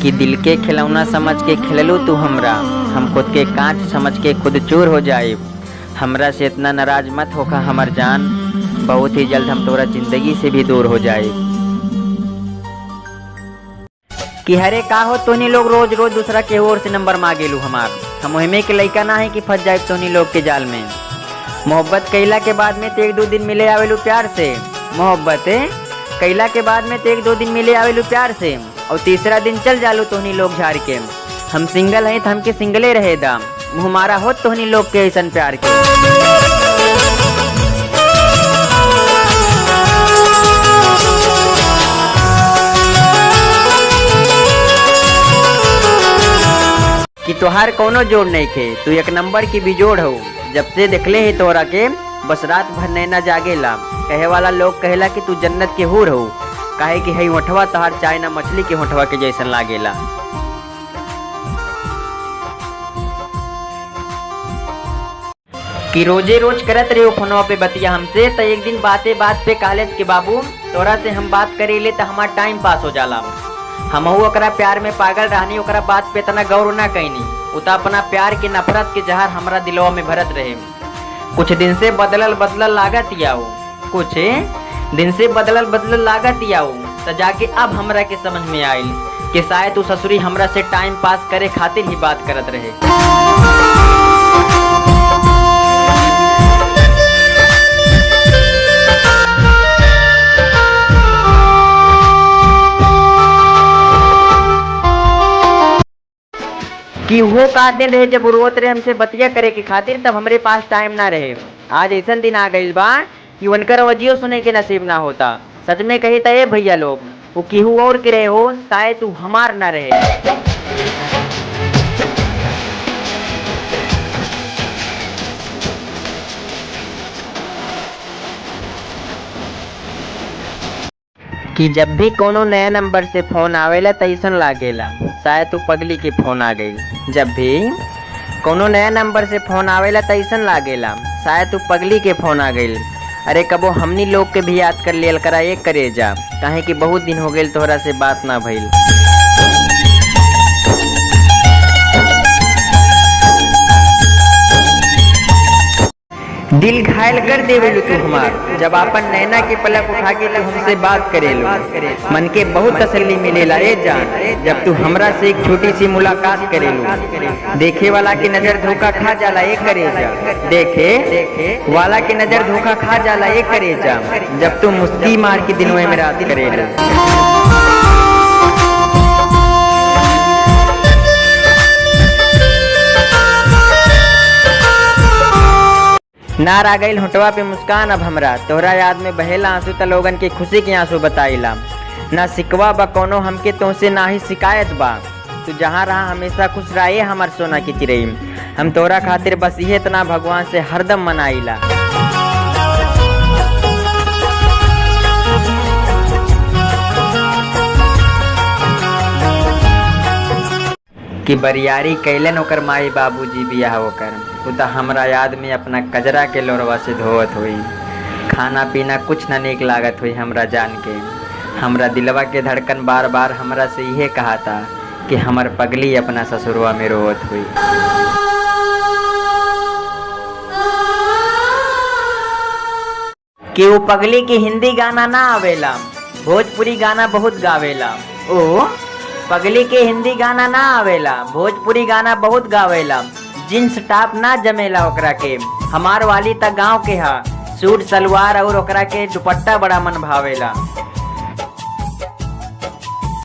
कि दिल के खिलौना समझ के खेललू तू हमरा, हम खुद के कांच समझ के खुद चूर हो जाए। हमरा से इतना नाराज मत होखा हमर जान, बहुत ही जल्द हम तोरा जिंदगी से भी दूर हो जाए। कि हरे का हो तोनी लोग रोज रोज दूसरा के ओर से नंबर मांगेलू हमार, हम ओहमे के लइका ना है कि फंस जाए तोनी लोग के जाल में। मोहब्बत कैला के बाद में तो एक दो दिन मिले आवेलू प्यार से, मोहब्बत कैला के बाद में तो एक दो दिन मिले आवेलू प्यार से, और तीसरा दिन चल जालू तोहनी लोग झाड़ के। हम सिंगल हैं तो हमके सिंगले रहे दा, मुँह मारा हो तोहनी लोग के ऐसन प्यार के। कि तोहार कोनो जोड़ नहीं खे, तू एक नंबर की बिजोड़ हो। जब से देखले ही तोरा के बस रात भर नैना जागेला। कहे वाला लोग कहेला कि तू जन्नत के हूर हो, काहे कि हई होठवा तोहार चाइना मछली के होठवा के जैसन लागेला। कि रोजे रोज करत रहे फोनवा पे बतिया हमसे, तो एक दिन बात पे कॉलेज के बाबू तोरा से हम बात करेले तो हमार टाइम पास हो जाला। हमहू ओकरा प्यार में पागल रहनी, ओकरा बात पे इतना गौर ना कैनी। उता अपना प्यार की नफरत के जहर हमरा दिलवा में भरत रहे। कुछ दिन से बदलल लागत याऊ, कुछ दिन से बदलल लागत याऊ, तो जाके अब हमरा के समझ में आइल कि शायद तू ससुरी हमरा से टाइम पास करे खातिर ही बात करत रहे। कि वो कहते रहे जब जरूरत रहे हमसे बतिया करे के खातिर, तब हमरे पास टाइम ना रहे। आज ऐसा दिन आ गई बा कि उनकर वजियो सुने के नसीब ना होता। सच में कही तो ये भैया लोग वो केहू और के रहे हो, शायद तू हमार ना रहे। कि जब भी कोनो नया नंबर से फोन आवेला तो ऐसा लागेला शायद तू पगली के फोन आ गई। जब भी कोनो नया नंबर से फोन आवेला तो ऐसा लागेला शायद तू पगली के फोन आ गई। अरे कबो हमनी लोग के भी याद कर लियल करा एक करे जा, काहे कि बहुत दिन हो गए तोहरा से बात ना भइल। दिल घायल कर देवेलू तू हमार, जब अपन नैना के पलक उठा के तू हमसे बात करेलू। मन के बहुत तसल्ली मिलेला रे जान, जब तू हमरा से एक छोटी सी मुलाकात करेलू। देखे वाला की नजर धोखा खा जाला एक करे जा, देखे वाला की नजर धोखा खा जाला एक करे जा, जब तू मुस्की मार के दिनों में रात करेलू। ना रा गईल होटवा पे मुस्कान अब हमरा, तोहरा याद में बहेला आंसू त लोगन के खुशी के आंसू बताइला। ना सिकवा बा कोनो हमके तुमसे ना ही शिकायत बा, तू जहाँ रहा हमेशा खुश रहिए हमार सोना की चिड़ई। हम तोरा खातिर बस ये इतना भगवान से हरदम मनाइला। कि बरियारी कैलन ओकर माई बाबूजी बियाह होकर, उ त हमरा याद में अपना कजरा के लोरवा से धोवत हुई। खाना पीना कुछ न नीक लागत हुई हमरा जान के। हमरा दिलवा के धड़कन बार बार हमरा से यह कहा था कि हमर पगली अपना ससुरवा में रोवत हुई। कि वो पगली की हिंदी गाना ना आवेला, भोजपुरी गाना बहुत गावेला। ओ पगली के हिंदी गाना ना आवेला, भोजपुरी गाना बहुत गावेला। जींस टॉप ना जमेला ओकरा के, हमार वाली त गाँव के हा। सूट सलवार और ओकरा के दुपट्टा बड़ा मन भावेला।